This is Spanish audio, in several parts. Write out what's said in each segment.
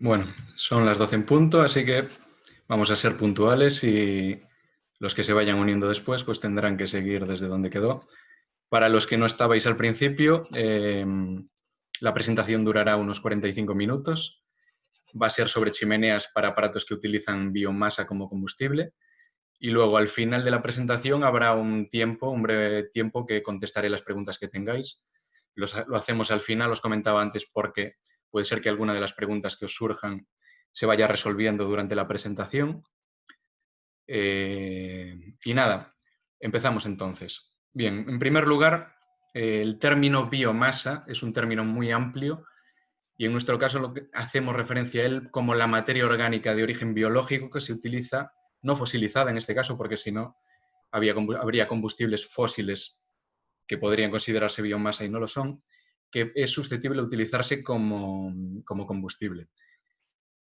Bueno, son las 12 en punto, así que vamos a ser puntuales y los que se vayan uniendo después pues tendrán que seguir desde donde quedó. Para los que no estabais al principio, la presentación durará unos 45 minutos. Va a ser sobre chimeneas para aparatos que utilizan biomasa como combustible. Y luego al final de la presentación habrá un breve tiempo que contestaré las preguntas que tengáis. Lo hacemos al final, os comentaba antes, porque puede ser que alguna de las preguntas que os surjan se vaya resolviendo durante la presentación. Y nada, empezamos entonces. Bien, en primer lugar, el término biomasa es un término muy amplio y en nuestro caso lo que hacemos referencia a él como la materia orgánica de origen biológico que se utiliza, no fosilizada en este caso, porque si no habría combustibles fósiles que podrían considerarse biomasa y no lo son, que es susceptible de utilizarse como combustible.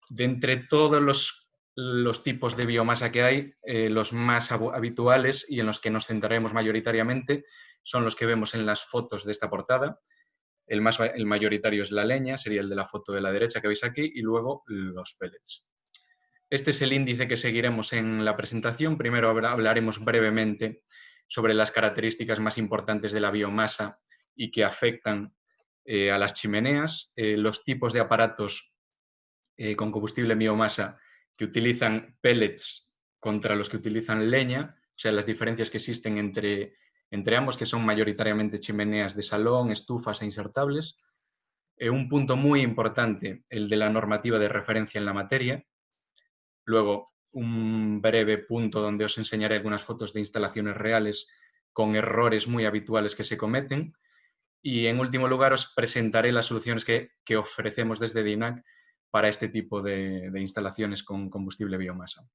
De entre todos los tipos de biomasa que hay, los más habituales y en los que nos centraremos mayoritariamente son los que vemos en las fotos de esta portada. El mayoritario es la leña, sería el de la foto de la derecha que veis aquí, y luego los pellets. Este es el índice que seguiremos en la presentación. Primero hablaremos brevemente sobre las características más importantes de la biomasa y que afectan a las chimeneas, los tipos de aparatos con combustible biomasa que utilizan pellets contra los que utilizan leña, o sea, las diferencias que existen entre ambos, que son mayoritariamente chimeneas de salón, estufas e insertables. Un punto muy importante, el de la normativa de referencia en la materia. Luego, un breve punto donde os enseñaré algunas fotos de instalaciones reales con errores muy habituales que se cometen. Y en último lugar, os presentaré las soluciones que ofrecemos desde DINAC para este tipo de instalaciones con combustible biomasa.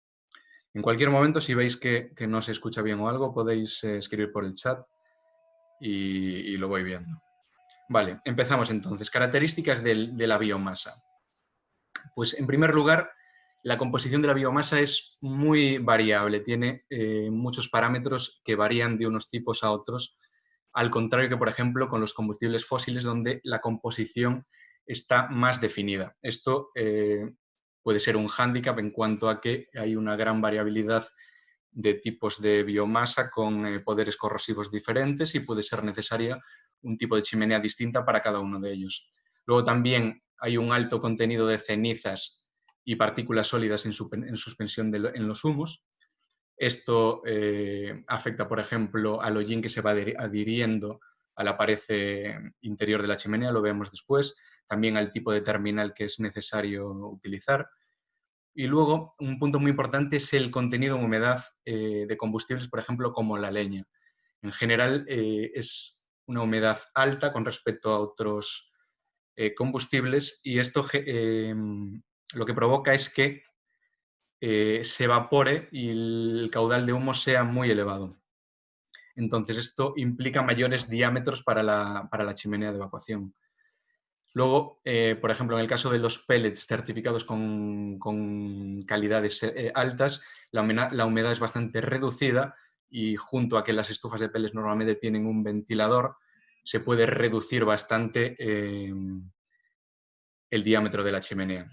En cualquier momento, si veis que no se escucha bien o algo, podéis escribir por el chat y lo voy viendo. Vale, empezamos entonces. Características de la biomasa. Pues en primer lugar, la composición de la biomasa es muy variable, tiene muchos parámetros que varían de unos tipos a otros, al contrario que, por ejemplo, con los combustibles fósiles, donde la composición está más definida. Esto puede ser un hándicap en cuanto a que hay una gran variabilidad de tipos de biomasa con poderes corrosivos diferentes y puede ser necesaria un tipo de chimenea distinta para cada uno de ellos. Luego también hay un alto contenido de cenizas y partículas sólidas en suspensión en los humos. Esto afecta, por ejemplo, al hollín que se va adhiriendo a la pared interior de la chimenea, lo vemos después, también al tipo de terminal que es necesario utilizar. Y luego, un punto muy importante es el contenido en humedad de combustibles, por ejemplo, como la leña. En general, es una humedad alta con respecto a otros combustibles y esto lo que provoca es que se evapore y el caudal de humo sea muy elevado. Entonces, esto implica mayores diámetros para la chimenea de evacuación. Luego, por ejemplo, en el caso de los pellets certificados con calidades altas, la humedad es bastante reducida y junto a que las estufas de pellets normalmente tienen un ventilador, se puede reducir bastante el diámetro de la chimenea.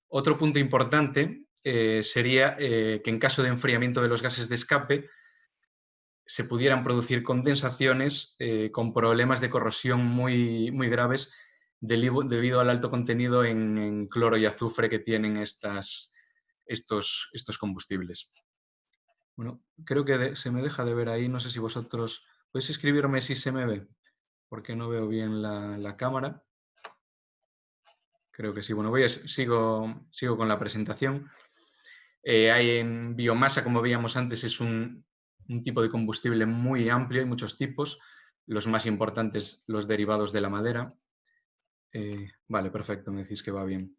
Otro punto importante sería que en caso de enfriamiento de los gases de escape se pudieran producir condensaciones con problemas de corrosión muy, muy graves debido al alto contenido en cloro y azufre que tienen estos combustibles. Bueno, creo que se me deja de ver ahí, no sé si vosotros podéis escribirme si se me ve, porque no veo bien la cámara. Creo que sí. Bueno, sigo con la presentación. Hay en biomasa, como veíamos antes, es un tipo de combustible muy amplio, hay muchos tipos, los más importantes, los derivados de la madera. Vale, perfecto, me decís que va bien.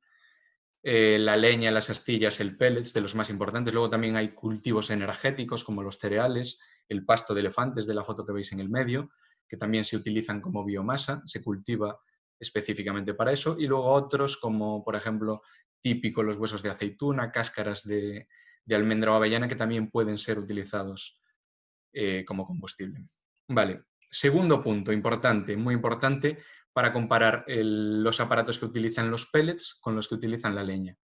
La leña, las astillas, el pellets, de los más importantes. Luego también hay cultivos energéticos como los cereales, el pasto de elefantes de la foto que veis en el medio, que también se utilizan como biomasa, se cultiva específicamente para eso. Y luego otros como, por ejemplo, típico los huesos de aceituna, cáscaras de almendra o avellana, que también pueden ser utilizados como combustible. Vale, segundo punto importante, muy importante, para comparar los aparatos que utilizan los pellets con los que utilizan la leña.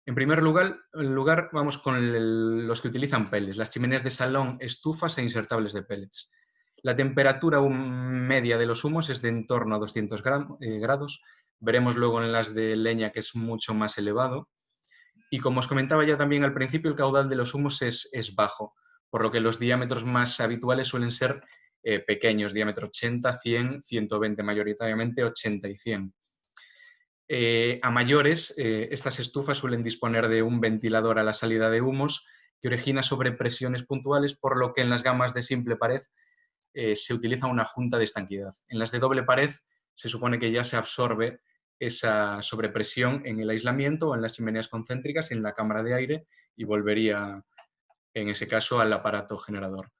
En primer lugar vamos con los que utilizan pellets, las chimeneas de salón, estufas e insertables de pellets. La temperatura media de los humos es de en torno a 200 grados. Veremos luego en las de leña que es mucho más elevado. Y como os comentaba ya también al principio, el caudal de los humos es bajo, por lo que los diámetros más habituales suelen ser pequeños, diámetro 80, 100, 120, mayoritariamente 80 y 100. A mayores, estas estufas suelen disponer de un ventilador a la salida de humos que origina sobrepresiones puntuales, por lo que en las gamas de simple pared se utiliza una junta de estanquidad. En las de doble pared se supone que ya se absorbe esa sobrepresión en el aislamiento o en las chimeneas concéntricas, en la cámara de aire, y volvería, en ese caso, al aparato generador.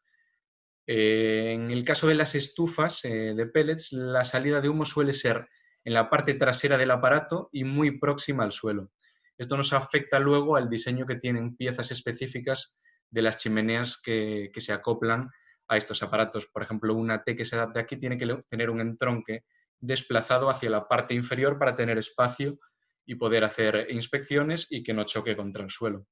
En el caso de las estufas de pellets, la salida de humo suele ser en la parte trasera del aparato y muy próxima al suelo. Esto nos afecta luego al diseño que tienen piezas específicas de las chimeneas que se acoplan a estos aparatos. Por ejemplo, una T que se adapte aquí tiene que tener un entronque desplazado hacia la parte inferior para tener espacio y poder hacer inspecciones y que no choque contra el suelo.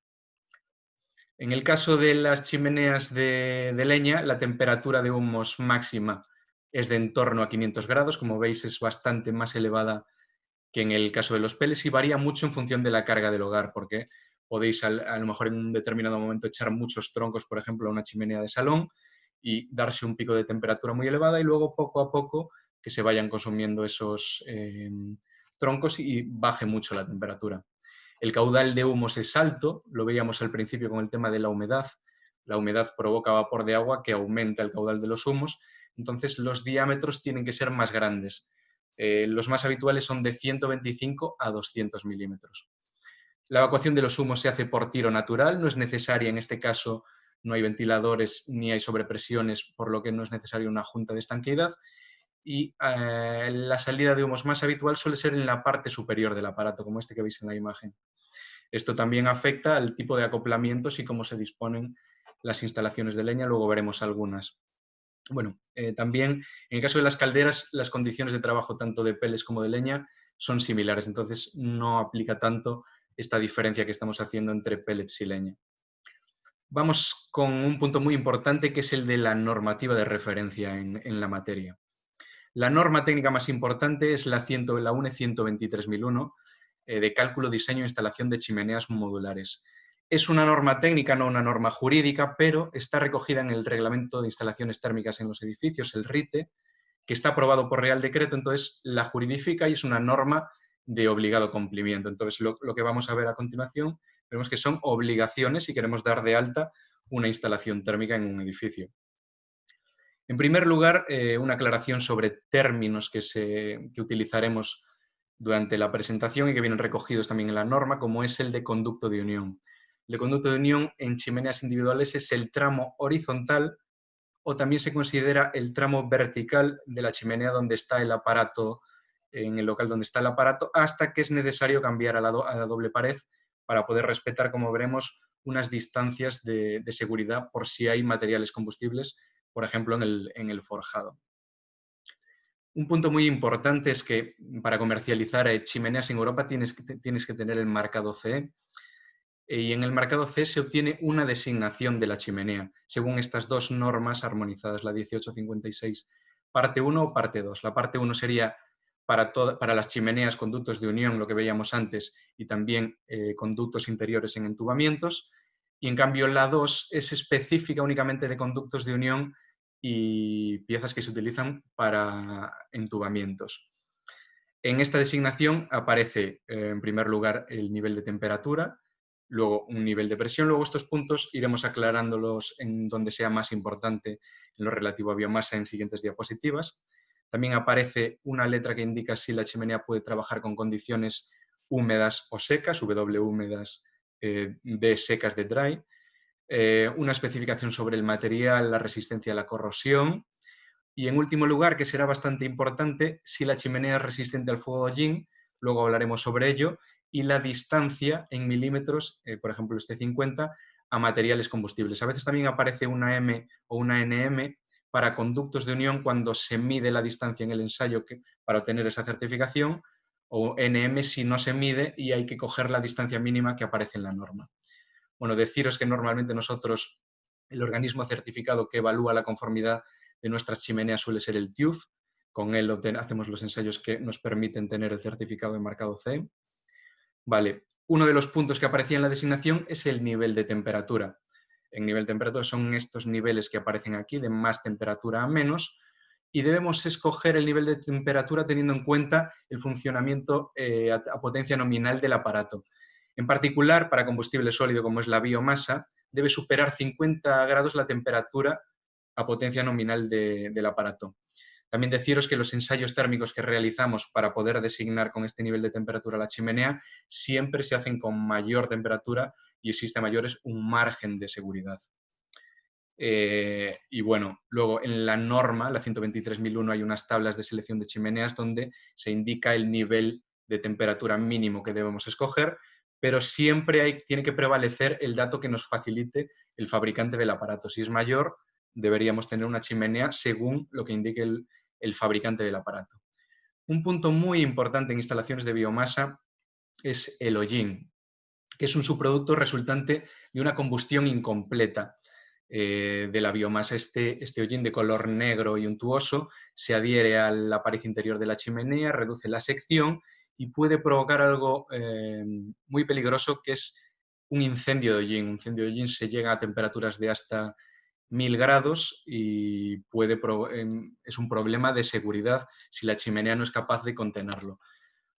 En el caso de las chimeneas de leña, la temperatura de humos máxima es de en torno a 500 grados. Como veis, es bastante más elevada que en el caso de los pellets y varía mucho en función de la carga del hogar, porque podéis a lo mejor en un determinado momento echar muchos troncos, por ejemplo, a una chimenea de salón y darse un pico de temperatura muy elevada y luego poco a poco que se vayan consumiendo esos troncos y baje mucho la temperatura. El caudal de humos es alto, lo veíamos al principio con el tema de la humedad. La humedad provoca vapor de agua que aumenta el caudal de los humos, entonces los diámetros tienen que ser más grandes. Los más habituales son de 125 a 200 milímetros. La evacuación de los humos se hace por tiro natural, no es necesaria en este caso, no hay ventiladores ni hay sobrepresiones, por lo que no es necesaria una junta de estanqueidad. Y la salida de humos más habitual suele ser en la parte superior del aparato, como este que veis en la imagen. Esto también afecta al tipo de acoplamientos y cómo se disponen las instalaciones de leña, luego veremos algunas. Bueno, también en el caso de las calderas, las condiciones de trabajo tanto de pellets como de leña son similares, entonces no aplica tanto esta diferencia que estamos haciendo entre pellets y leña. Vamos con un punto muy importante que es el de la normativa de referencia en la materia. La norma técnica más importante es la UNE 123.001 de cálculo, diseño e instalación de chimeneas modulares. Es una norma técnica, no una norma jurídica, pero está recogida en el Reglamento de Instalaciones Térmicas en los Edificios, el RITE, que está aprobado por Real Decreto, entonces la juridifica y es una norma de obligado cumplimiento. Entonces lo que vamos a ver a continuación, vemos que son obligaciones si queremos dar de alta una instalación térmica en un edificio. En primer lugar, una aclaración sobre términos que utilizaremos durante la presentación y que vienen recogidos también en la norma, como es el de conducto de unión. El de conducto de unión en chimeneas individuales es el tramo horizontal o también se considera el tramo vertical de la chimenea donde está el aparato, en el local donde está el aparato, hasta que es necesario cambiar a la doble pared para poder respetar, como veremos, unas distancias de seguridad por si hay materiales combustibles, por ejemplo, en el forjado. Un punto muy importante es que para comercializar chimeneas en Europa tienes que tener el marcado CE y en el marcado CE se obtiene una designación de la chimenea según estas dos normas armonizadas, la 1856, parte 1 o parte 2. La parte 1 sería para las chimeneas con ductos de unión, lo que veíamos antes, y también conductos interiores en entubamientos, y en cambio la 2 es específica únicamente de conductos de unión y piezas que se utilizan para entubamientos. En esta designación aparece, en primer lugar, el nivel de temperatura, luego un nivel de presión, luego estos puntos iremos aclarándolos en donde sea más importante en lo relativo a biomasa en siguientes diapositivas. También aparece una letra que indica si la chimenea puede trabajar con condiciones húmedas o secas, W húmedas, D secas de dry. Una especificación sobre el material, la resistencia a la corrosión y, en último lugar, que será bastante importante, si la chimenea es resistente al fuego de hollín, luego hablaremos sobre ello, y la distancia en milímetros, por ejemplo este 50, a materiales combustibles. A veces también aparece una M o una NM, para conductos de unión cuando se mide la distancia en el ensayo para obtener esa certificación, o NM si no se mide y hay que coger la distancia mínima que aparece en la norma. Bueno, deciros que normalmente nosotros, el organismo certificado que evalúa la conformidad de nuestras chimeneas suele ser el TÜV. Con él hacemos los ensayos que nos permiten tener el certificado de marcado CE. Vale, uno de los puntos que aparecía en la designación es el nivel de temperatura. En nivel de temperatura son estos niveles que aparecen aquí, de más temperatura a menos, y debemos escoger el nivel de temperatura teniendo en cuenta el funcionamiento a potencia nominal del aparato. En particular, para combustible sólido, como es la biomasa, debe superar 50 grados la temperatura a potencia nominal del aparato. También deciros que los ensayos térmicos que realizamos para poder designar con este nivel de temperatura la chimenea siempre se hacen con mayor temperatura y existe a mayores un margen de seguridad. Y bueno, luego en la norma, la 123.001, hay unas tablas de selección de chimeneas donde se indica el nivel de temperatura mínimo que debemos escoger, pero siempre tiene que prevalecer el dato que nos facilite el fabricante del aparato. Si es mayor, deberíamos tener una chimenea según lo que indique el fabricante del aparato. Un punto muy importante en instalaciones de biomasa es el hollín, que es un subproducto resultante de una combustión incompleta de la biomasa. Este hollín de color negro y untuoso se adhiere a la pared interior de la chimenea, reduce la sección y puede provocar algo muy peligroso, que es un incendio de hollín. Un incendio de hollín se llega a temperaturas de hasta 1000 grados y es un problema de seguridad si la chimenea no es capaz de contenerlo.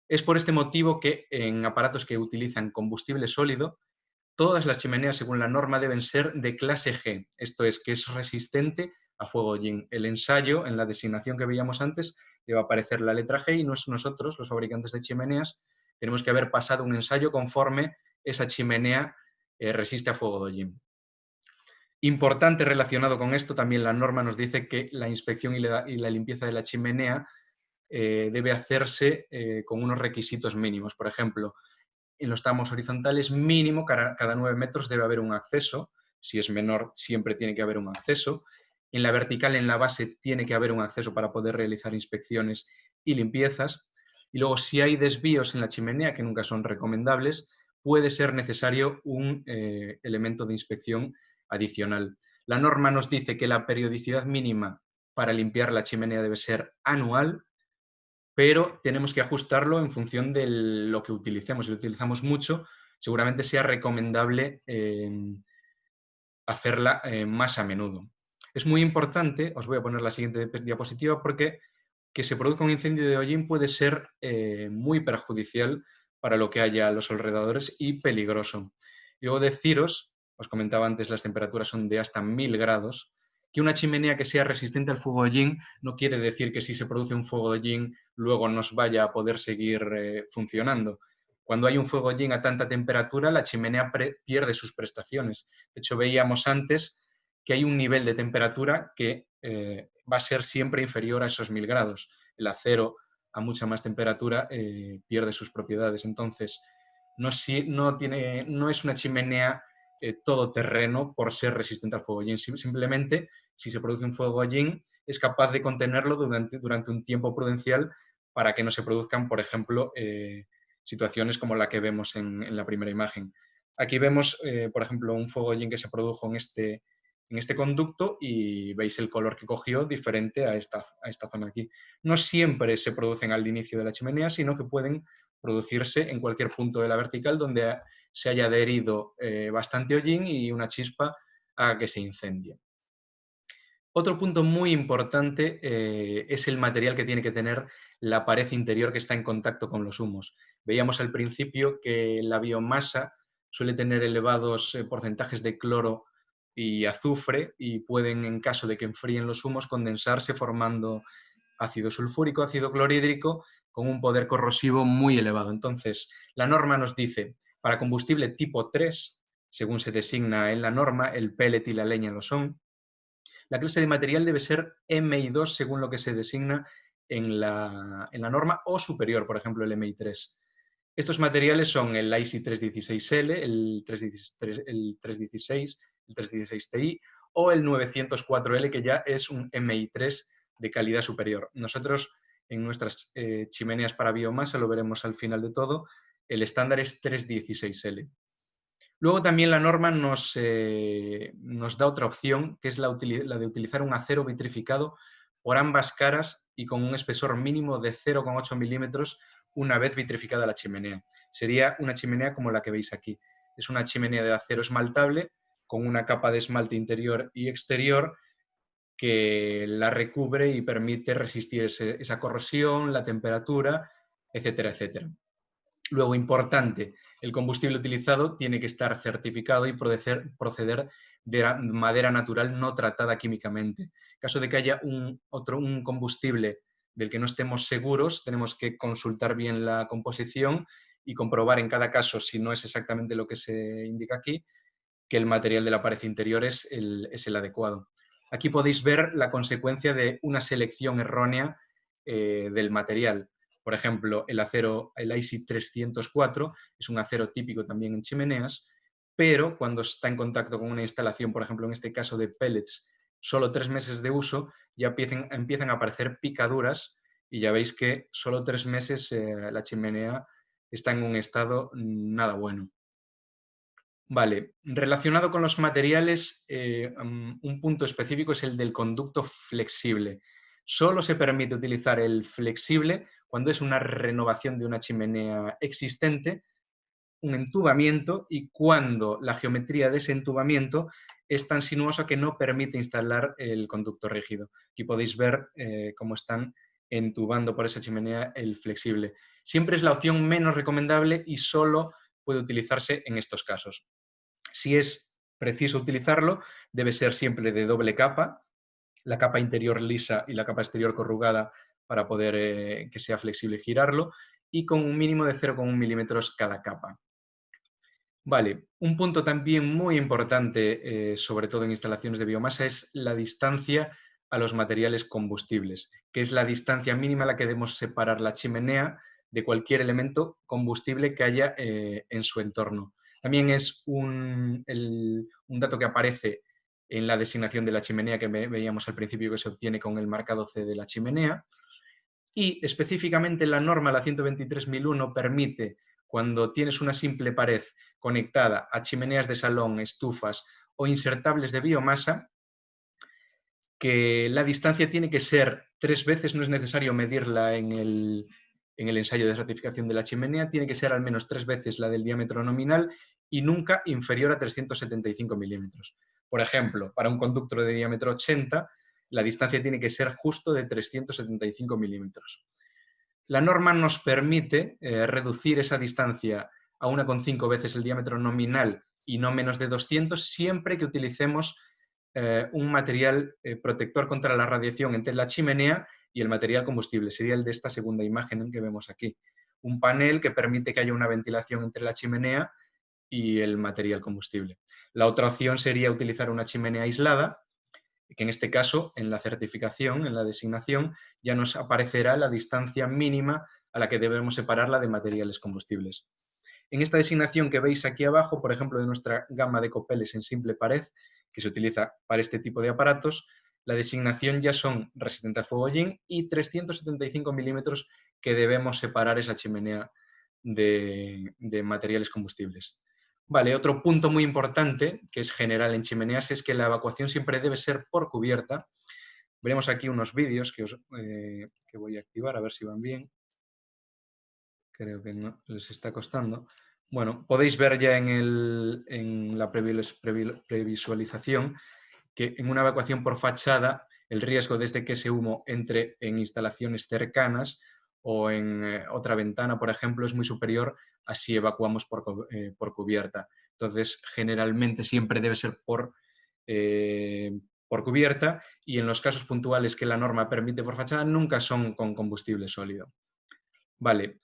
Es por este motivo que en aparatos que utilizan combustible sólido, todas las chimeneas, según la norma, deben ser de clase G, esto es, que es resistente a fuego hollín. El ensayo, en la designación que veíamos antes, debe aparecer la letra G y nosotros, los fabricantes de chimeneas, tenemos que haber pasado un ensayo conforme esa chimenea resiste a fuego hollín. Importante relacionado con esto, también la norma nos dice que la inspección y la limpieza de la chimenea debe hacerse con unos requisitos mínimos. Por ejemplo, en los tramos horizontales mínimo cada 9 metros debe haber un acceso. Si es menor, siempre tiene que haber un acceso. En la vertical, en la base, tiene que haber un acceso para poder realizar inspecciones y limpiezas. Y luego, si hay desvíos en la chimenea, que nunca son recomendables, puede ser necesario un elemento de inspección adicional. La norma nos dice que la periodicidad mínima para limpiar la chimenea debe ser anual, pero tenemos que ajustarlo en función de lo que utilicemos. Si lo utilizamos mucho, seguramente sea recomendable hacerla más a menudo. Es muy importante, os voy a poner la siguiente diapositiva, porque que se produzca un incendio de hollín puede ser muy perjudicial para lo que haya a los alrededores y peligroso. Y luego deciros, os comentaba antes, las temperaturas son de hasta 1000 grados, que una chimenea que sea resistente al fuego hollín no quiere decir que si se produce un fuego hollín luego nos vaya a poder seguir funcionando. Cuando hay un fuego hollín a tanta temperatura, la chimenea pierde sus prestaciones. De hecho, veíamos antes que hay un nivel de temperatura que va a ser siempre inferior a esos 1000 grados. El acero a mucha más temperatura pierde sus propiedades. Entonces, no es una chimenea todoterreno por ser resistente al fuego hollín. Simplemente, si se produce un fuego hollín, es capaz de contenerlo durante un tiempo prudencial para que no se produzcan, por ejemplo, situaciones como la que vemos en la primera imagen. Aquí vemos, por ejemplo, un fuego hollín que se produjo en este conducto y veis el color que cogió diferente a esta zona aquí. No siempre se producen al inicio de la chimenea, sino que pueden producirse en cualquier punto de la vertical donde se haya adherido bastante hollín y una chispa haga que se incendie. Otro punto muy importante es el material que tiene que tener la pared interior que está en contacto con los humos. Veíamos al principio que la biomasa suele tener elevados porcentajes de cloro y azufre y pueden, en caso de que enfríen los humos, condensarse formando ácido sulfúrico, ácido clorhídrico, con un poder corrosivo muy elevado. Entonces, la norma nos dice, para combustible tipo 3, según se designa en la norma, el pellet y la leña lo son, la clase de material debe ser MI2 según lo que se designa en la norma o superior, por ejemplo, el MI3. Estos materiales son el IC316L, el 316, el 316 Ti o el 904L, que ya es un MI3 de calidad superior. Nosotros, en nuestras chimeneas para biomasa, lo veremos al final de todo, el estándar es 316L. Luego también la norma nos da otra opción, que es la de utilizar un acero vitrificado por ambas caras y con un espesor mínimo de 0,8 milímetros una vez vitrificada la chimenea. Sería una chimenea como la que veis aquí. Es una chimenea de acero esmaltable con una capa de esmalte interior y exterior que la recubre y permite resistir esa corrosión, la temperatura, etcétera, etcétera. Luego, importante, el combustible utilizado tiene que estar certificado y proceder de madera natural no tratada químicamente. En caso de que haya un combustible del que no estemos seguros, tenemos que consultar bien la composición y comprobar en cada caso, si no es exactamente lo que se indica aquí, que el material de la pared interior es el adecuado. Aquí podéis ver la consecuencia de una selección errónea del material. Por ejemplo, el acero, el IC 304, es un acero típico también en chimeneas, pero cuando está en contacto con una instalación, por ejemplo, en este caso de pellets, solo 3 meses de uso, ya empiezan a aparecer picaduras y ya veis que solo 3 meses la chimenea está en un estado nada bueno. Vale, relacionado con los materiales, un punto específico es el del conducto flexible. Solo se permite utilizar el flexible cuando es una renovación de una chimenea existente, un entubamiento, y cuando la geometría de ese entubamiento es tan sinuosa que no permite instalar el conducto rígido. Aquí podéis ver cómo están entubando por esa chimenea el flexible. Siempre es la opción menos recomendable y solo puede utilizarse en estos casos. Si es preciso utilizarlo, debe ser siempre de doble capa, la capa interior lisa y la capa exterior corrugada para poder que sea flexible y girarlo, y con un mínimo de 0,1 milímetros cada capa. Vale, un punto también muy importante, sobre todo en instalaciones de biomasa, es la distancia a los materiales combustibles, que es la distancia mínima a la que debemos separar la chimenea de cualquier elemento combustible que haya en su entorno. También es un dato que aparece en la designación de la chimenea que veíamos al principio, que se obtiene con el marcado C de la chimenea. Y específicamente la norma, la 123.001, permite, cuando tienes una simple pared conectada a chimeneas de salón, estufas o insertables de biomasa, que la distancia tiene que ser 3 veces, no es necesario medirla en el ensayo de certificación de la chimenea, tiene que ser al menos 3 veces la del diámetro nominal y nunca inferior a 375 milímetros. Por ejemplo, para un conducto de diámetro 80, la distancia tiene que ser justo de 375 milímetros. La norma nos permite reducir esa distancia a 1,5 veces el diámetro nominal y no menos de 200, siempre que utilicemos un material protector contra la radiación entre la chimenea y el material combustible. Sería el de esta segunda imagen que vemos aquí. Un panel que permite que haya una ventilación entre la chimenea y el material combustible. La otra opción sería utilizar una chimenea aislada, que en este caso, en la certificación, en la designación, ya nos aparecerá la distancia mínima a la que debemos separarla de materiales combustibles. En esta designación que veis aquí abajo, por ejemplo, de nuestra gama de copeles en simple pared, que se utiliza para este tipo de aparatos, la designación ya son resistente al fuego hollín y 375 milímetros que debemos separar esa chimenea de materiales combustibles. Vale, otro punto muy importante, que es general en chimeneas, es que la evacuación siempre debe ser por cubierta. Veremos aquí unos vídeos que voy a activar, a ver si van bien. Creo que no les está costando. Bueno, podéis ver ya en la previsualización que en una evacuación por fachada el riesgo desde que ese humo entre en instalaciones cercanas o en otra ventana, por ejemplo, es muy superior a si evacuamos por cubierta. Entonces, generalmente siempre debe ser por cubierta, y en los casos puntuales que la norma permite por fachada, nunca son con combustible sólido. Vale.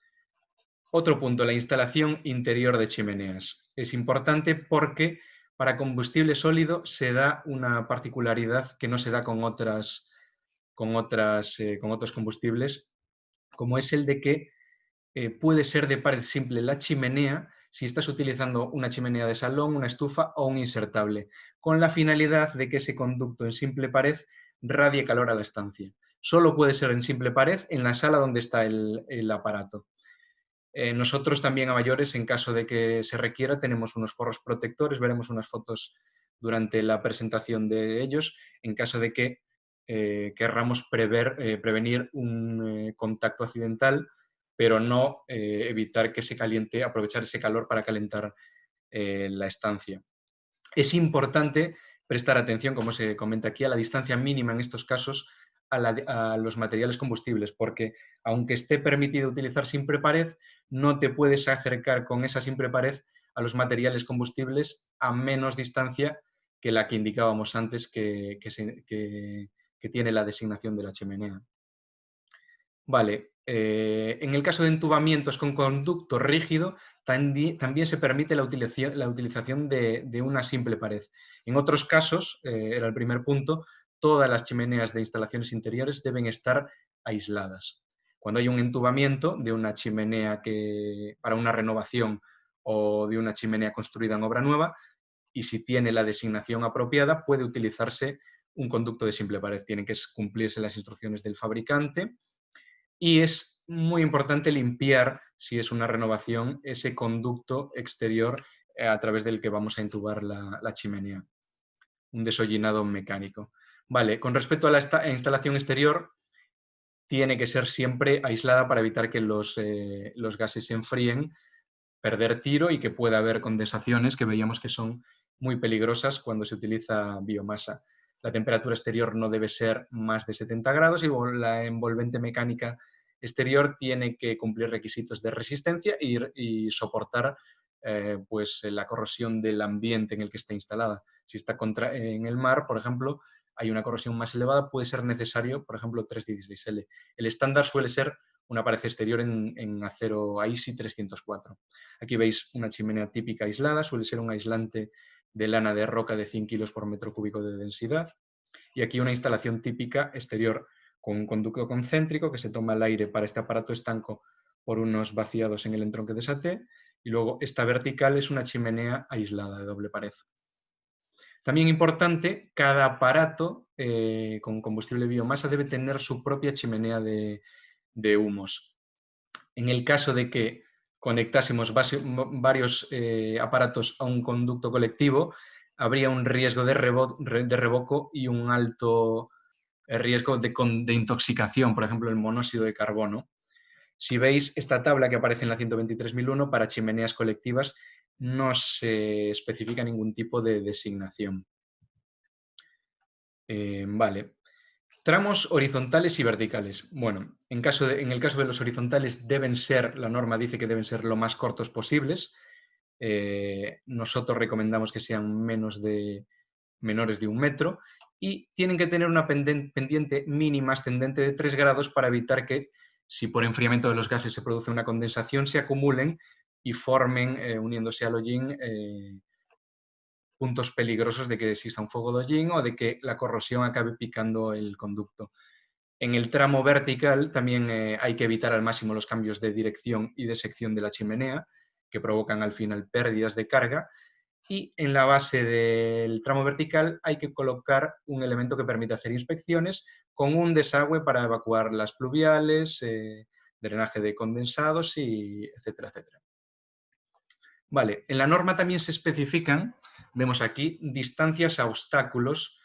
Otro punto, la instalación interior de chimeneas. Es importante porque para combustible sólido se da una particularidad que no se da con otros combustibles, como es el de que puede ser de pared simple la chimenea si estás utilizando una chimenea de salón, una estufa o un insertable, con la finalidad de que ese conducto en simple pared radie calor a la estancia. Solo puede ser en simple pared en la sala donde está el aparato. Nosotros también a mayores, en caso de que se requiera, tenemos unos forros protectores, veremos unas fotos durante la presentación de ellos, en caso de que querramos prevenir un contacto accidental, pero no evitar que se caliente, aprovechar ese calor para calentar la estancia. Es importante prestar atención, como se comenta aquí, a la distancia mínima en estos casos a los materiales combustibles, porque aunque esté permitido utilizar simple pared, no te puedes acercar con esa simple pared a los materiales combustibles a menos distancia que la que indicábamos antes que tiene la designación de la chimenea. Vale, en el caso de entubamientos con conducto rígido, también se permite la utilización de una simple pared. En otros casos, era el primer punto, todas las chimeneas de instalaciones interiores deben estar aisladas. Cuando hay un entubamiento de una chimenea para una renovación o de una chimenea construida en obra nueva, y si tiene la designación apropiada, puede utilizarse un conducto de simple pared. Tienen que cumplirse las instrucciones del fabricante. Y es muy importante limpiar, si es una renovación, ese conducto exterior a través del que vamos a entubar la chimenea. Un desollinado mecánico. Vale, con respecto a la instalación exterior, tiene que ser siempre aislada para evitar que los gases se enfríen, perder tiro y que pueda haber condensaciones que veíamos que son muy peligrosas cuando se utiliza biomasa. La temperatura exterior no debe ser más de 70 grados y la envolvente mecánica exterior tiene que cumplir requisitos de resistencia y soportar pues, la corrosión del ambiente en el que está instalada. Si está en el mar, por ejemplo, hay una corrosión más elevada, puede ser necesario, por ejemplo, 316L. El estándar suele ser una pared exterior en acero AISI 304. Aquí veis una chimenea típica aislada, suele ser un aislante de lana de roca de 100 kilos por metro cúbico de densidad. Y aquí una instalación típica exterior con un conducto concéntrico que se toma el aire para este aparato estanco por unos vaciados en el entronque de saté. Y luego esta vertical es una chimenea aislada de doble pared. También importante, cada aparato con combustible biomasa debe tener su propia chimenea de humos. En el caso de que conectásemos varios aparatos a un conducto colectivo, habría un riesgo de revoco y un alto riesgo de intoxicación, por ejemplo, el monóxido de carbono. Si veis esta tabla que aparece en la 123.001, para chimeneas colectivas no se especifica ningún tipo de designación. Vale. Tramos horizontales y verticales. Bueno, en el caso de los horizontales la norma dice que deben ser lo más cortos posibles. Nosotros recomendamos que sean menores de 1 metro y tienen que tener una pendiente mínima ascendente de 3 grados para evitar que, si por enfriamiento de los gases se produce una condensación, se acumulen y formen, uniéndose al hollín, puntos peligrosos de que exista un fuego de hollín o de que la corrosión acabe picando el conducto. En el tramo vertical también hay que evitar al máximo los cambios de dirección y de sección de la chimenea, que provocan al final pérdidas de carga. Y en la base del tramo vertical hay que colocar un elemento que permita hacer inspecciones con un desagüe para evacuar las pluviales, drenaje de condensados, etcétera, etcétera. Vale, en la norma también se especifican, vemos aquí, distancias a obstáculos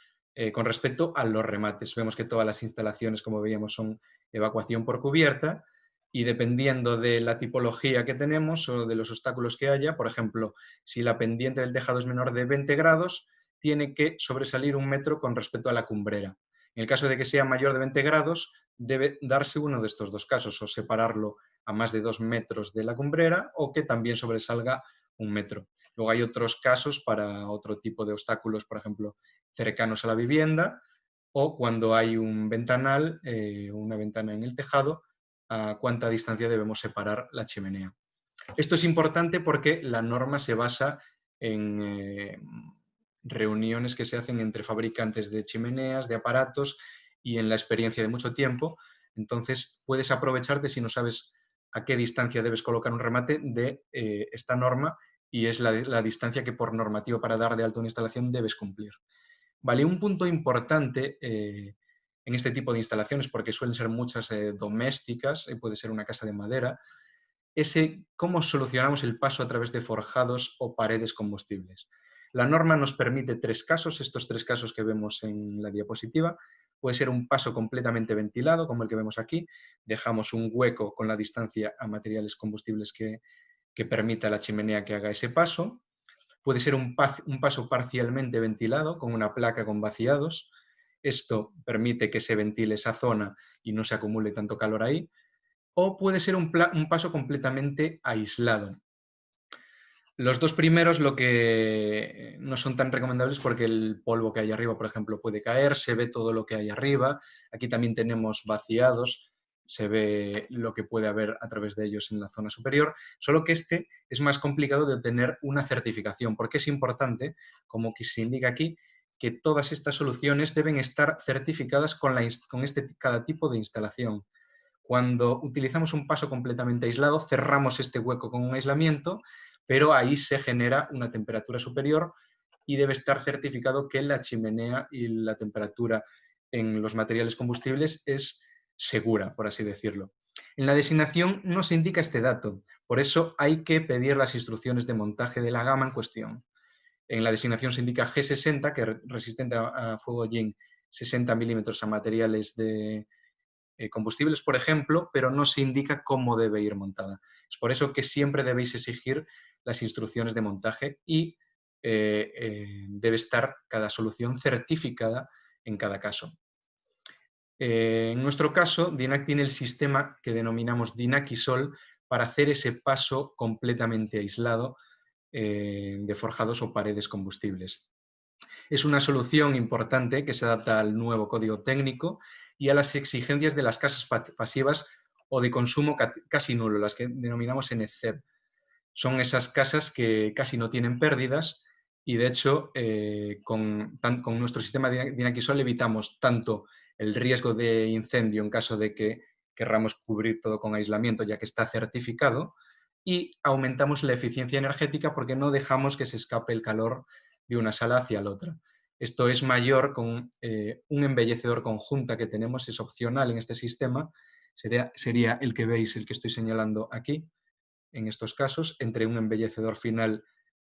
con respecto a los remates. Vemos que todas las instalaciones, como veíamos, son evacuación por cubierta y dependiendo de la tipología que tenemos o de los obstáculos que haya, por ejemplo, si la pendiente del tejado es menor de 20 grados, tiene que sobresalir 1 metro con respecto a la cumbrera. En el caso de que sea mayor de 20 grados, debe darse uno de estos dos casos, o separarlo a más de 2 metros de la cumbrera o que también sobresalga 1 metro. Luego hay otros casos para otro tipo de obstáculos, por ejemplo, cercanos a la vivienda o cuando hay un ventanal, una ventana en el tejado, a cuánta distancia debemos separar la chimenea. Esto es importante porque la norma se basa en reuniones que se hacen entre fabricantes de chimeneas, de aparatos y en la experiencia de mucho tiempo. Entonces, puedes aprovecharte si no sabes a qué distancia debes colocar un remate de esta norma y es la distancia que por normativa para dar de alta una instalación debes cumplir. Vale, un punto importante en este tipo de instalaciones, porque suelen ser muchas domésticas, puede ser una casa de madera, es cómo solucionamos el paso a través de forjados o paredes combustibles. La norma nos permite 3 casos, estos 3 casos que vemos en la diapositiva. Puede ser un paso completamente ventilado, como el que vemos aquí. Dejamos un hueco con la distancia a materiales combustibles que permita a la chimenea que haga ese paso. Puede ser un paso parcialmente ventilado, con una placa con vaciados. Esto permite que se ventile esa zona y no se acumule tanto calor ahí. O puede ser un paso completamente aislado. Los dos primeros lo que no son tan recomendables porque el polvo que hay arriba, por ejemplo, puede caer, se ve todo lo que hay arriba. Aquí también tenemos vaciados, se ve lo que puede haber a través de ellos en la zona superior, solo que este es más complicado de obtener una certificación, porque es importante, como que se indica aquí, que todas estas soluciones deben estar certificadas con cada tipo de instalación. Cuando utilizamos un paso completamente aislado, cerramos este hueco con un aislamiento, pero ahí se genera una temperatura superior y debe estar certificado que la chimenea y la temperatura en los materiales combustibles es segura, por así decirlo. En la designación no se indica este dato, por eso hay que pedir las instrucciones de montaje de la gama en cuestión. En la designación se indica G60, que es resistente a fuego yin 60 milímetros a materiales de combustibles, por ejemplo, pero no se indica cómo debe ir montada. Es por eso que siempre debéis exigir las instrucciones de montaje y debe estar cada solución certificada en cada caso. En nuestro caso, DINAC tiene el sistema que denominamos DINAC-ISOL para hacer ese paso completamente aislado de forjados o paredes combustibles. Es una solución importante que se adapta al nuevo código técnico y a las exigencias de las casas pasivas o de consumo casi nulo, las que denominamos NCEP. Son esas casas que casi no tienen pérdidas y, de hecho, con nuestro sistema de DINAC-ISOL evitamos tanto el riesgo de incendio en caso de que querramos cubrir todo con aislamiento, ya que está certificado, y aumentamos la eficiencia energética porque no dejamos que se escape el calor de una sala hacia la otra. Esto es mayor con un embellecedor conjunta que tenemos, es opcional en este sistema, sería el que veis, el que estoy señalando aquí, en estos casos, entre un embellecedor final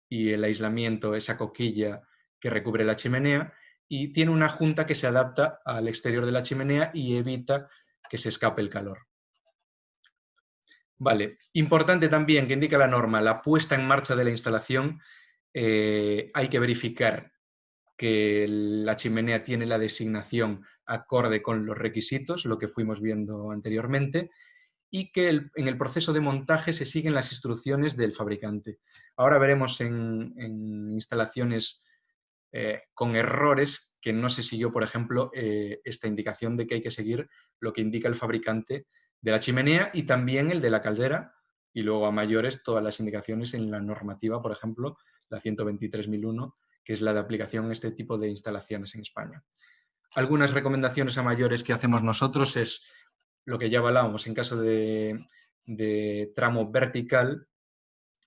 y el aislamiento, esa coquilla que recubre la chimenea, y tiene una junta que se adapta al exterior de la chimenea y evita que se escape el calor. Vale, importante también que indica la norma, la puesta en marcha de la instalación, hay que verificar que la chimenea tiene la designación acorde con los requisitos, lo que fuimos viendo anteriormente, y que en el proceso de montaje se siguen las instrucciones del fabricante. Ahora veremos en instalaciones con errores que no se siguió, por ejemplo, esta indicación de que hay que seguir lo que indica el fabricante de la chimenea y también el de la caldera, y luego a mayores todas las indicaciones en la normativa, por ejemplo, la 123.001, que es la de aplicación a este tipo de instalaciones en España. Algunas recomendaciones a mayores que hacemos nosotros es lo que ya hablábamos en caso de tramo vertical,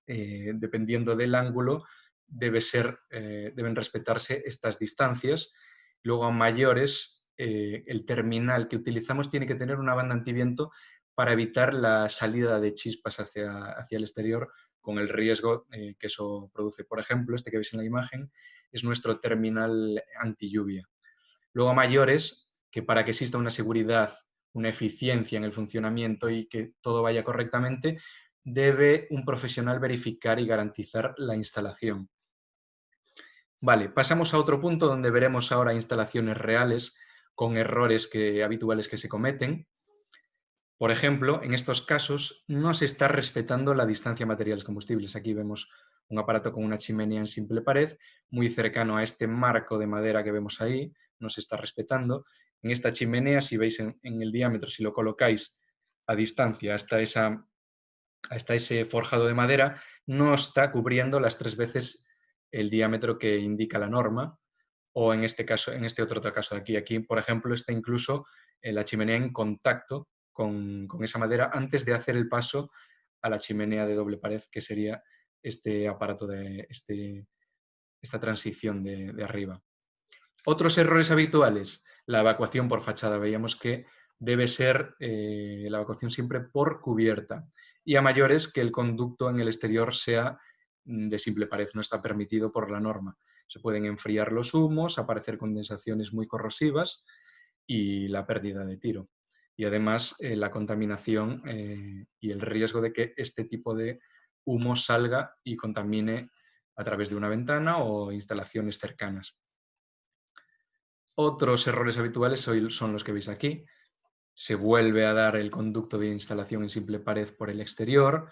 dependiendo del ángulo, deben respetarse estas distancias. Luego, a mayores, el terminal que utilizamos tiene que tener una banda antiviento para evitar la salida de chispas hacia el exterior con el riesgo que eso produce. Por ejemplo, este que veis en la imagen es nuestro terminal anti lluvia. Luego, a mayores, que para que exista una seguridad, una eficiencia en el funcionamiento y que todo vaya correctamente, debe un profesional verificar y garantizar la instalación. Vale, pasamos a otro punto donde veremos ahora instalaciones reales con errores habituales que se cometen. Por ejemplo, en estos casos no se está respetando la distancia materiales combustibles. Aquí vemos un aparato con una chimenea en simple pared, muy cercano a este marco de madera que vemos ahí, no se está respetando. En esta chimenea, si veis en el diámetro, si lo colocáis a distancia hasta ese forjado de madera, no está cubriendo las 3 veces el diámetro que indica la norma, o en este otro caso de aquí. Aquí, por ejemplo, está incluso la chimenea en contacto con esa madera antes de hacer el paso a la chimenea de doble pared, que sería este aparato esta transición de arriba. Otros errores habituales, la evacuación por fachada. Veíamos que debe ser la evacuación siempre por cubierta. Y a mayores, que el conducto en el exterior sea de simple pared, no está permitido por la norma. Se pueden enfriar los humos, aparecer condensaciones muy corrosivas y la pérdida de tiro. Y además la contaminación y el riesgo de que este tipo de humo salga y contamine a través de una ventana o instalaciones cercanas. Otros errores habituales son los que veis aquí. Se vuelve a dar el conducto de instalación en simple pared por el exterior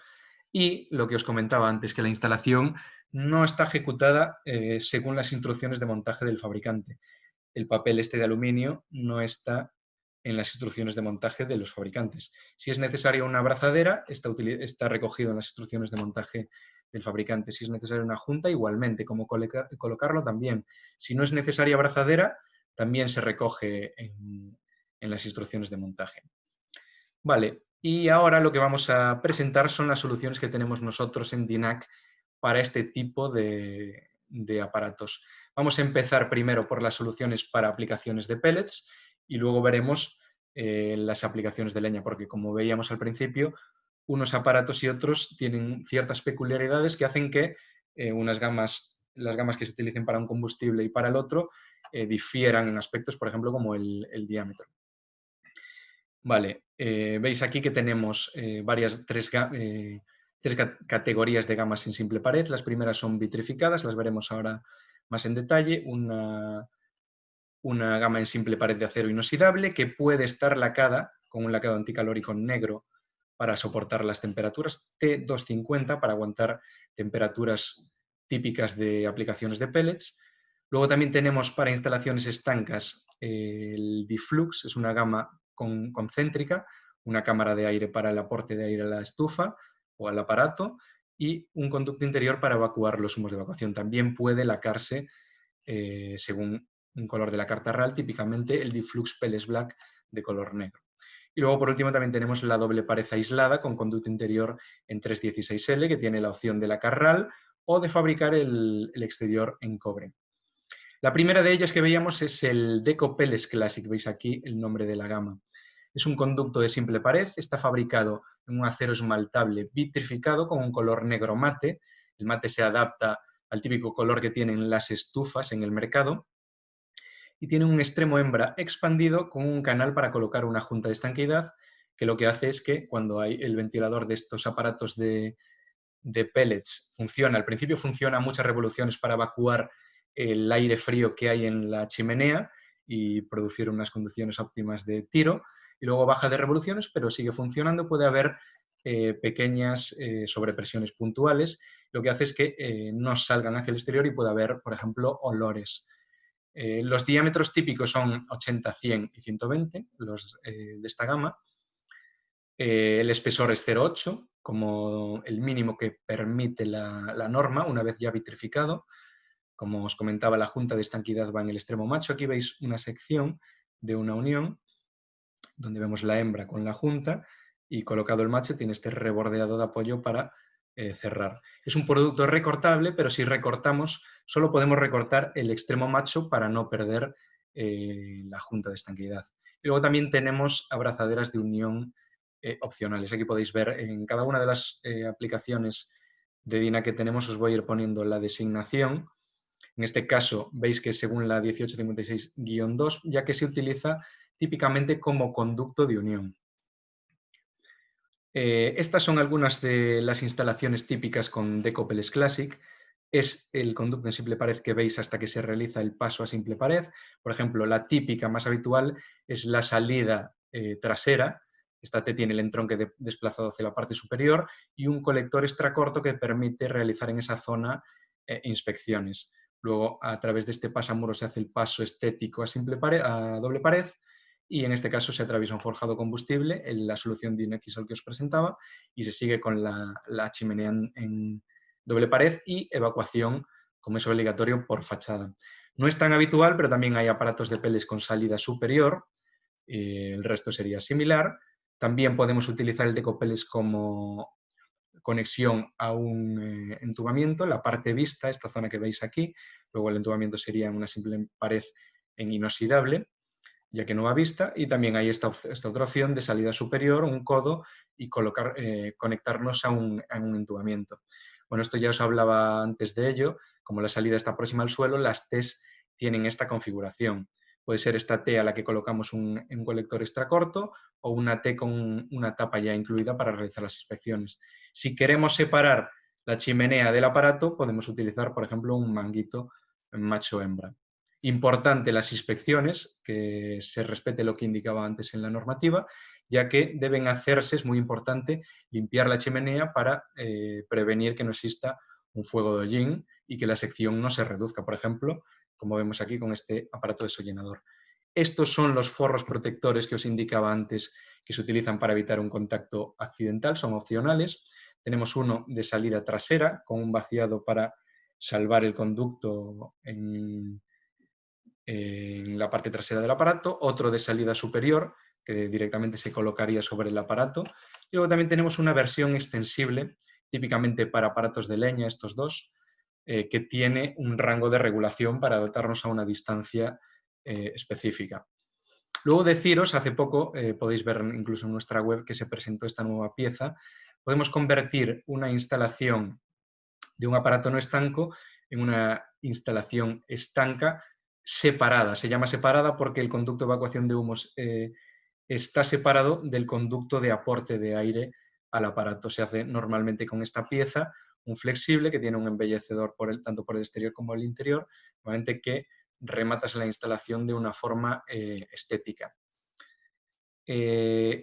y lo que os comentaba antes, que la instalación no está ejecutada según las instrucciones de montaje del fabricante. El papel este de aluminio no está en las instrucciones de montaje de los fabricantes. Si es necesaria una abrazadera, está recogido en las instrucciones de montaje del fabricante. Si es necesaria una junta, igualmente, como colocarlo también. Si no es necesaria abrazadera, también se recoge en las instrucciones de montaje. Vale, y ahora lo que vamos a presentar son las soluciones que tenemos nosotros en DINAC para este tipo de aparatos. Vamos a empezar primero por las soluciones para aplicaciones de pellets y luego veremos las aplicaciones de leña, porque como veíamos al principio, unos aparatos y otros tienen ciertas peculiaridades que hacen que las gamas que se utilicen para un combustible y para el otro difieran en aspectos, por ejemplo, como el diámetro. Vale, veis aquí que tenemos tres categorías de gamas en simple pared. Las primeras son vitrificadas, las veremos ahora más en detalle. Una gama en simple pared de acero inoxidable que puede estar lacada con un lacado anticalórico negro para soportar las temperaturas, T250 para aguantar temperaturas típicas de aplicaciones de pellets. Luego también tenemos para instalaciones estancas el Difflux, es una gama concéntrica, una cámara de aire para el aporte de aire a la estufa o al aparato y un conducto interior para evacuar los humos de evacuación. También puede lacarse según un color de la carta RAL, típicamente el Difflux Pellets Black de color negro. Y luego, por último, también tenemos la doble pared aislada con conducto interior en 316L, que tiene la opción de la Carral o de fabricar el exterior en cobre. La primera de ellas que veíamos es el Deco Pellets Classic, veis aquí el nombre de la gama. Es un conducto de simple pared, está fabricado en un acero esmaltable vitrificado con un color negro mate. El mate se adapta al típico color que tienen las estufas en el mercado y tiene un extremo hembra expandido con un canal para colocar una junta de estanqueidad que lo que hace es que cuando hay el ventilador de estos aparatos de pellets funciona, al principio funciona a muchas revoluciones para evacuar el aire frío que hay en la chimenea y producir unas condiciones óptimas de tiro, y luego baja de revoluciones, pero sigue funcionando. Puede haber pequeñas sobrepresiones puntuales, lo que hace es que no salgan hacia el exterior y puede haber, por ejemplo, olores. Los diámetros típicos son 80, 100 y 120, los de esta gama. El espesor es 0,8, como el mínimo que permite la norma, una vez ya vitrificado. Como os comentaba, la junta de estanqueidad va en el extremo macho. Aquí veis una sección de una unión, donde vemos la hembra con la junta, y colocado el macho tiene este rebordeado de apoyo para cerrar. Es un producto recortable, pero si recortamos, solo podemos recortar el extremo macho para no perder la junta de estanqueidad. Y luego también tenemos abrazaderas de unión opcionales. Aquí podéis ver en cada una de las aplicaciones de DINA que tenemos, os voy a ir poniendo la designación. En este caso, veis que según la 1856-2, ya que se utiliza típicamente como conducto de unión. Estas son algunas de las instalaciones típicas con Deco Pellets Classic. Es el conducto en simple pared que veis hasta que se realiza el paso a simple pared. Por ejemplo, la típica más habitual es la salida trasera. Esta tiene el entronque desplazado hacia la parte superior y un colector extra corto que permite realizar en esa zona inspecciones. Luego, a través de este pasamuro se hace el paso estético a doble pared, y en este caso se atraviesa un forjado combustible en la solución DINXL que os presentaba y se sigue con la chimenea en doble pared y evacuación, como es obligatorio, por fachada. No es tan habitual, pero también hay aparatos de pellets con salida superior, el resto sería similar, También podemos utilizar el decouples como conexión a un entubamiento, la parte vista, esta zona que veis aquí, luego el entubamiento sería una simple pared en inoxidable, ya que no va vista, y también hay esta otra opción de salida superior, un codo, y conectarnos a un entubamiento. Bueno, esto ya os hablaba antes de ello, como la salida está próxima al suelo, las T's tienen esta configuración. Puede ser esta T a la que colocamos un colector extra corto o una T con una tapa ya incluida para realizar las inspecciones. Si queremos separar la chimenea del aparato, podemos utilizar, por ejemplo, un manguito macho-hembra. Importante las inspecciones, que se respete lo que indicaba antes en la normativa, ya que deben hacerse, es muy importante, limpiar la chimenea para prevenir que no exista un fuego de hollín y que la sección no se reduzca, por ejemplo, como vemos aquí con este aparato desollenador. Estos son los forros protectores que os indicaba antes que se utilizan para evitar un contacto accidental, son opcionales. Tenemos uno de salida trasera con un vaciado para salvar el conducto en la parte trasera del aparato, otro de salida superior que directamente se colocaría sobre el aparato. Y luego también tenemos una versión extensible, típicamente para aparatos de leña, estos dos, que tiene un rango de regulación para adaptarnos a una distancia específica. Luego deciros, hace poco, podéis ver incluso en nuestra web que se presentó esta nueva pieza, podemos convertir una instalación de un aparato no estanco en una instalación estanca separada. Se llama separada porque el conducto de evacuación de humos está separado del conducto de aporte de aire al aparato. Se hace normalmente con esta pieza, un flexible que tiene un embellecedor tanto por el exterior como el interior, normalmente que rematas la instalación de una forma estética.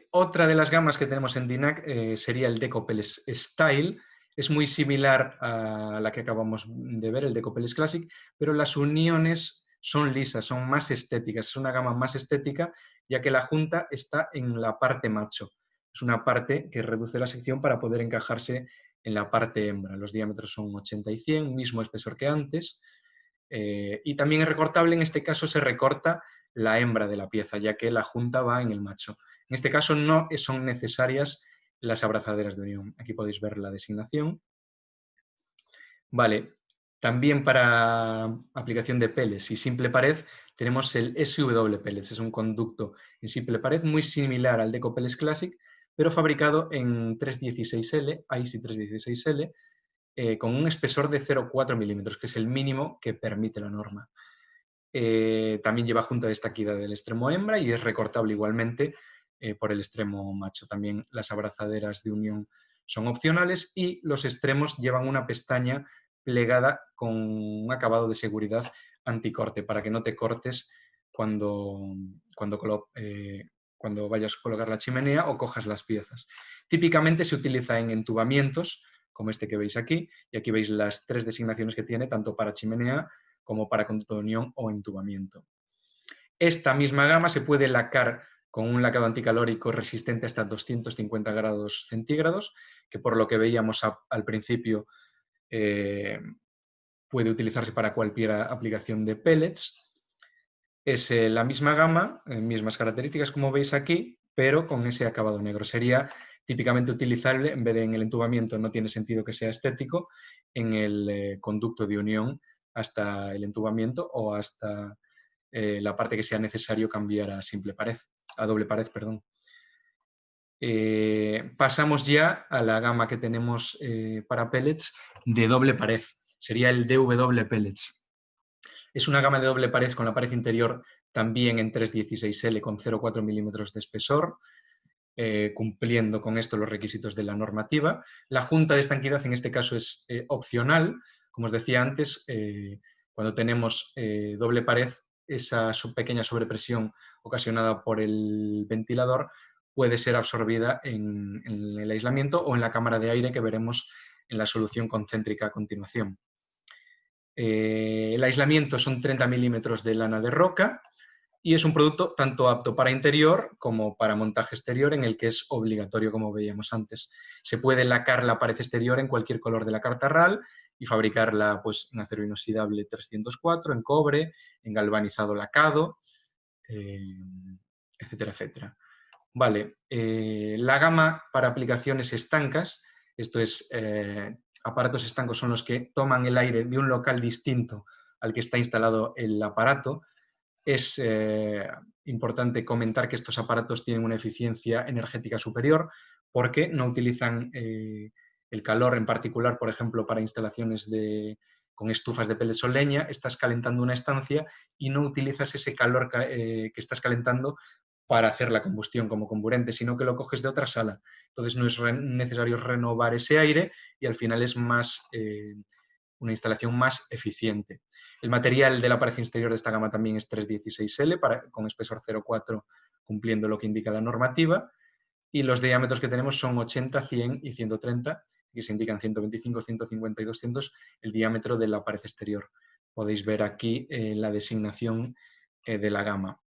Otra de las gamas que tenemos en DINAC sería el Decouples Style. Es muy similar a la que acabamos de ver, el Decouples Classic, pero las uniones son lisas, son más estéticas. Es una gama más estética, ya que la junta está en la parte macho. Es una parte que reduce la sección para poder encajarse en la parte hembra. Los diámetros son 80 y 100, mismo espesor que antes. Y también es recortable, en este caso se recorta la hembra de la pieza, ya que la junta va en el macho. En este caso no son necesarias las abrazaderas de unión. Aquí podéis ver la designación. Vale, también para aplicación de pellets y simple pared tenemos el SW Pellets. Es un conducto en simple pared muy similar al Deco Pellets Classic, pero fabricado en 316L, IC 316L, con un espesor de 0,4 milímetros, que es el mínimo que permite la norma. También lleva junta de esta equidad del extremo hembra y es recortable igualmente por el extremo macho. También las abrazaderas de unión son opcionales y los extremos llevan una pestaña plegada con un acabado de seguridad anticorte para que no te cortes cuando vayas a colocar la chimenea o cojas las piezas. Típicamente se utiliza en entubamientos, como este que veis aquí, y aquí veis las 3 designaciones que tiene, tanto para chimenea como para conducto de unión o entubamiento. Esta misma gama se puede lacar con un lacado anticalórico resistente hasta 250 grados centígrados, que por lo que veíamos al principio puede utilizarse para cualquier aplicación de pellets. Es la misma gama, mismas características como veis aquí, pero con ese acabado negro. Sería típicamente utilizable, en vez de en el entubamiento, no tiene sentido que sea estético, en el conducto de unión hasta el entubamiento o hasta la parte que sea necesario cambiar a simple pared, a doble pared, perdón. Pasamos ya a la gama que tenemos para pellets de doble pared. Sería el DW Pellets. Es una gama de doble pared con la pared interior también en 316L con 0,4 milímetros de espesor, cumpliendo con esto los requisitos de la normativa. La junta de estanquidad en este caso es opcional. Como os decía antes, cuando tenemos doble pared, esa pequeña sobrepresión ocasionada por el ventilador puede ser absorbida en el aislamiento o en la cámara de aire que veremos en la solución concéntrica a continuación. El aislamiento son 30 milímetros de lana de roca y es un producto tanto apto para interior como para montaje exterior, en el que es obligatorio, como veíamos antes. Se puede lacar la pared exterior en cualquier color de la carta RAL y fabricarla pues, en acero inoxidable 304, en cobre, en galvanizado lacado, etcétera, etcétera. Vale, la gama para aplicaciones estancas, esto es, aparatos estancos son los que toman el aire de un local distinto al que está instalado el aparato. Es importante comentar que estos aparatos tienen una eficiencia energética superior porque no utilizan el calor en particular, por ejemplo, para instalaciones con estufas de pellets o leña, estás calentando una estancia y no utilizas ese calor que estás calentando para hacer la combustión como comburente, sino que lo coges de otra sala. Entonces no es necesario renovar ese aire y al final es una instalación más eficiente. El material de la pared exterior de esta gama también es 316L con espesor 0,4 cumpliendo lo que indica la normativa y los diámetros que tenemos son 80, 100 y 130 que se indican 125, 150 y 200 el diámetro de la pared exterior. Podéis ver aquí la designación de la gama.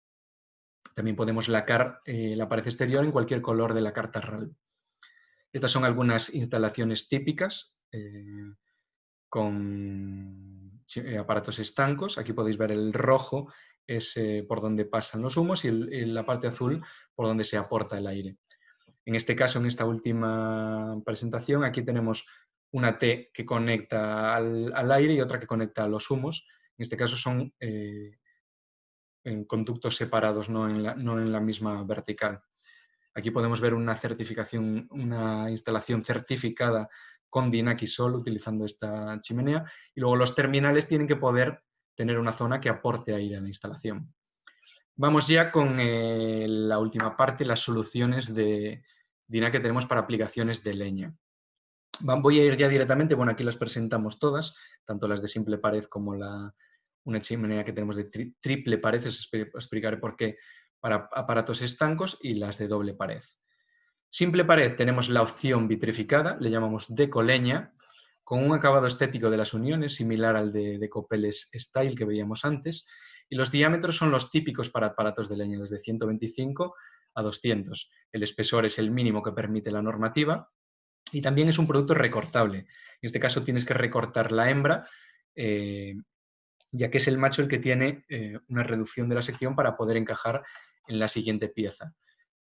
También podemos lacar la pared exterior en cualquier color de la carta RAL. Estas son algunas instalaciones típicas con aparatos estancos. Aquí podéis ver el rojo es por donde pasan los humos y la parte azul por donde se aporta el aire. En este caso, en esta última presentación, aquí tenemos una T que conecta al aire y otra que conecta a los humos. En este caso son en conductos separados, no en la misma vertical. Aquí podemos ver una certificación, una instalación certificada con Dinaquisol utilizando esta chimenea y luego los terminales tienen que poder tener una zona que aporte aire a la instalación. Vamos ya con la última parte, las soluciones de Dina que tenemos para aplicaciones de leña. Voy a ir ya directamente, bueno, aquí las presentamos todas, tanto las de simple pared como una chimenea que tenemos de triple pared, os explicaré por qué, para aparatos estancos y las de doble pared. Simple pared tenemos la opción vitrificada, le llamamos decoleña, con un acabado estético de las uniones similar al de Decopeles Style que veíamos antes, y los diámetros son los típicos para aparatos de leña, desde 125 a 200. El espesor es el mínimo que permite la normativa y también es un producto recortable. En este caso tienes que recortar la hembra, ya que es el macho el que tiene una reducción de la sección para poder encajar en la siguiente pieza.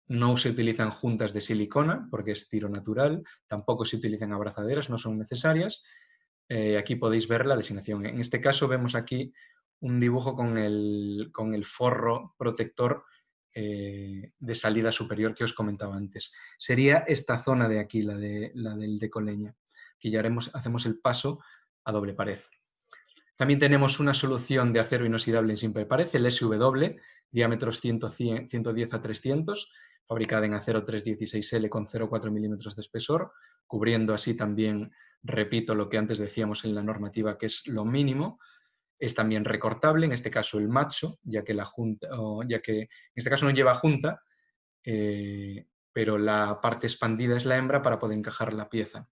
No se utilizan juntas de silicona porque es tiro natural, tampoco se utilizan abrazaderas, no son necesarias. Aquí podéis ver la designación. En este caso vemos aquí un dibujo con el forro protector de salida superior que os comentaba antes. Sería esta zona de aquí, la del decoleña, que ya hacemos el paso a doble pared. También tenemos una solución de acero inoxidable en simple pared, el SW, diámetros 110 a 300, fabricada en acero 316L con 0,4 milímetros de espesor, cubriendo así también, repito, lo que antes decíamos en la normativa, que es lo mínimo. Es también recortable, en este caso el macho, ya que en este caso no lleva junta, pero la parte expandida es la hembra para poder encajar la pieza.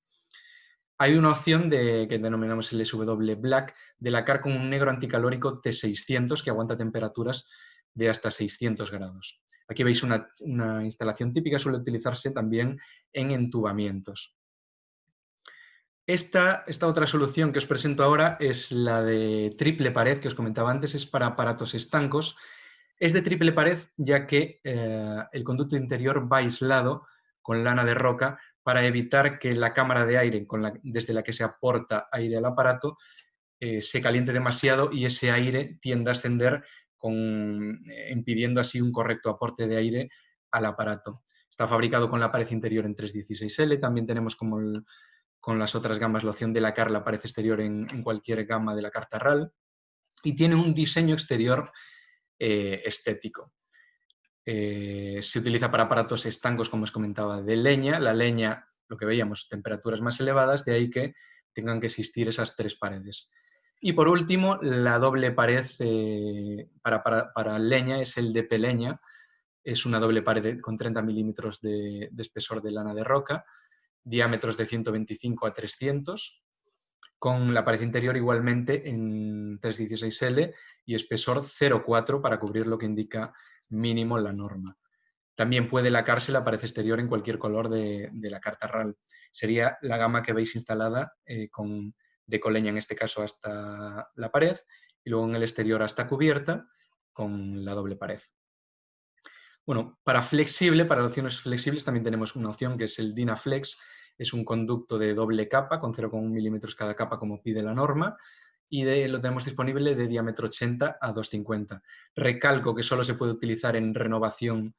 Hay una opción que denominamos el SW Black de lacar con un negro anticalórico T600 que aguanta temperaturas de hasta 600 grados. Aquí veis una instalación típica, suele utilizarse también en entubamientos. Esta otra solución que os presento ahora es la de triple pared que os comentaba antes, es para aparatos estancos. Es de triple pared ya que el conducto interior va aislado con lana de roca para evitar que la cámara de aire desde la que se aporta aire al aparato se caliente demasiado y ese aire tienda a ascender impidiendo así un correcto aporte de aire al aparato. Está fabricado con la pared interior en 316L, también tenemos con las otras gamas la opción de lacar la pared exterior en cualquier gama de la carta RAL y tiene un diseño exterior estético. Se utiliza para aparatos estancos, como os comentaba, de leña. La leña, lo que veíamos, temperaturas más elevadas, de ahí que tengan que existir esas tres paredes. Y por último, la doble pared para leña es el de peleña. Es una doble pared con 30 milímetros de espesor de lana de roca, diámetros de 125 a 300, con la pared interior igualmente en 316L y espesor 0,4 para cubrir lo que indica mínimo la norma. También puede lacarse la pared exterior en cualquier color de la carta RAL. Sería la gama que veis instalada con decoleña, en este caso hasta la pared, y luego en el exterior hasta cubierta con la doble pared. Bueno, para flexible, para opciones flexibles también tenemos una opción que es el Dynaflex. Es un conducto de doble capa con 0,1 milímetros cada capa como pide la norma y lo tenemos disponible de diámetro 80 a 250. Recalco que solo se puede utilizar en renovación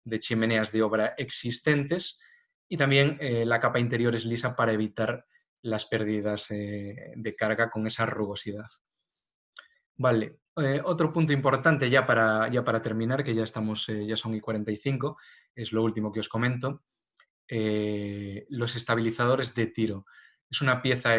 de chimeneas de obra existentes y también la capa interior es lisa para evitar las pérdidas de carga con esa rugosidad. Vale, otro punto importante ya para terminar, que ya estamos, ya son y 45, es lo último que os comento, los estabilizadores de tiro. Es una pieza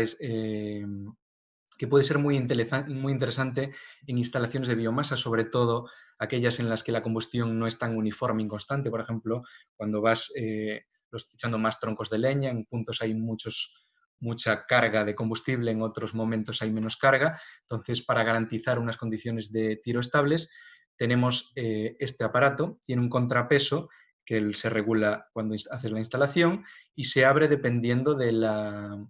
que puede ser muy interesante en instalaciones de biomasa, sobre todo aquellas en las que la combustión no es tan uniforme y constante. Por ejemplo, cuando vas echando más troncos de leña, en puntos hay mucha carga de combustible, en otros momentos hay menos carga. Entonces, para garantizar unas condiciones de tiro estables, tenemos este aparato, tiene un contrapeso que se regula cuando haces la instalación y se abre dependiendo del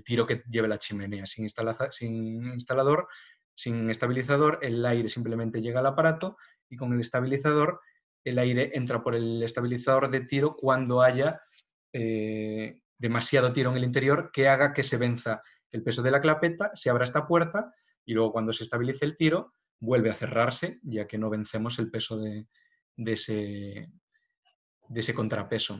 tiro que lleve la chimenea. Sin instalador, sin estabilizador, el aire simplemente llega al aparato y con el estabilizador, el aire entra por el estabilizador de tiro cuando haya demasiado tiro en el interior que haga que se venza el peso de la clapeta, se abra esta puerta y luego cuando se estabilice el tiro vuelve a cerrarse, ya que no vencemos el peso de ese contrapeso.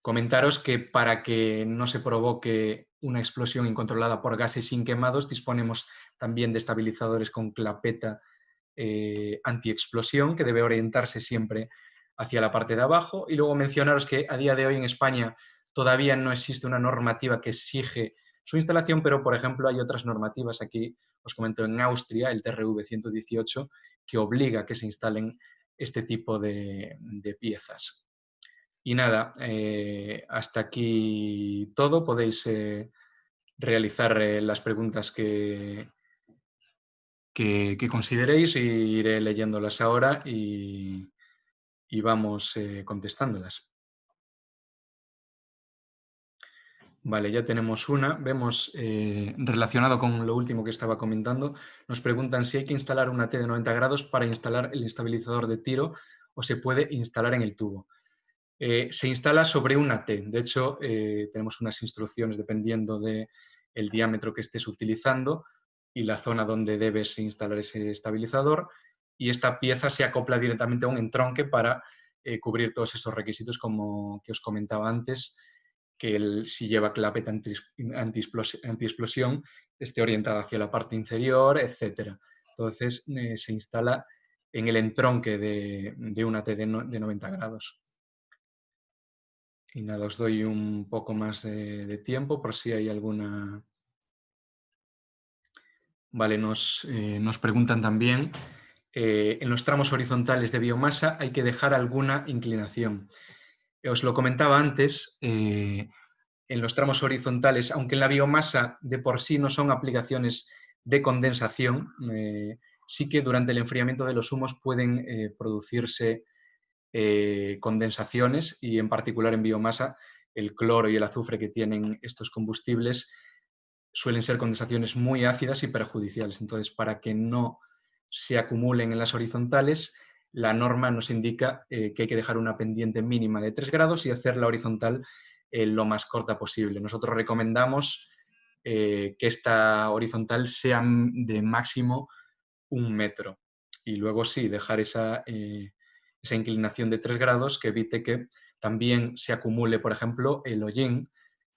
Comentaros que para que no se provoque una explosión incontrolada por gases inquemados, disponemos también de estabilizadores con clapeta antiexplosión, que debe orientarse siempre hacia la parte de abajo. Y luego mencionaros que a día de hoy en España todavía no existe una normativa que exige su instalación, pero por ejemplo hay otras normativas, aquí os comento en Austria, el TRV 118, que obliga a que se instalen este tipo de piezas. Y nada, hasta aquí todo. Podéis realizar las preguntas que consideréis y iré leyéndolas ahora y vamos contestándolas. Vale, ya tenemos una. Vemos, relacionado con lo último que estaba comentando, nos preguntan si hay que instalar una T de 90 grados para instalar el estabilizador de tiro o se puede instalar en el tubo. Se instala sobre una T. De hecho, tenemos unas instrucciones dependiendo del diámetro que estés utilizando y la zona donde debes instalar ese estabilizador. Y esta pieza se acopla directamente a un entronque para cubrir todos esos requisitos como que os comentaba antes, que si lleva clapeta antiexplosión esté orientada hacia la parte inferior, etc. Entonces, se instala en el entronque de una T de 90 grados. Y nada, os doy un poco más de tiempo por si hay alguna... Vale, nos preguntan también, en los tramos horizontales de biomasa hay que dejar alguna inclinación. Os lo comentaba antes, en los tramos horizontales, aunque en la biomasa de por sí no son aplicaciones de condensación, sí que durante el enfriamiento de los humos pueden producirse condensaciones y en particular en biomasa el cloro y el azufre que tienen estos combustibles suelen ser condensaciones muy ácidas y perjudiciales. Entonces, para que no se acumulen en las horizontales, la norma nos indica que hay que dejar una pendiente mínima de 3 grados y hacer la horizontal lo más corta posible. Nosotros recomendamos que esta horizontal sea de máximo 1 metro. Y luego sí, dejar esa inclinación de 3 grados que evite que también se acumule, por ejemplo, el hollín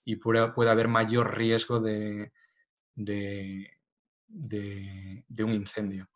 y pueda haber mayor riesgo de un incendio.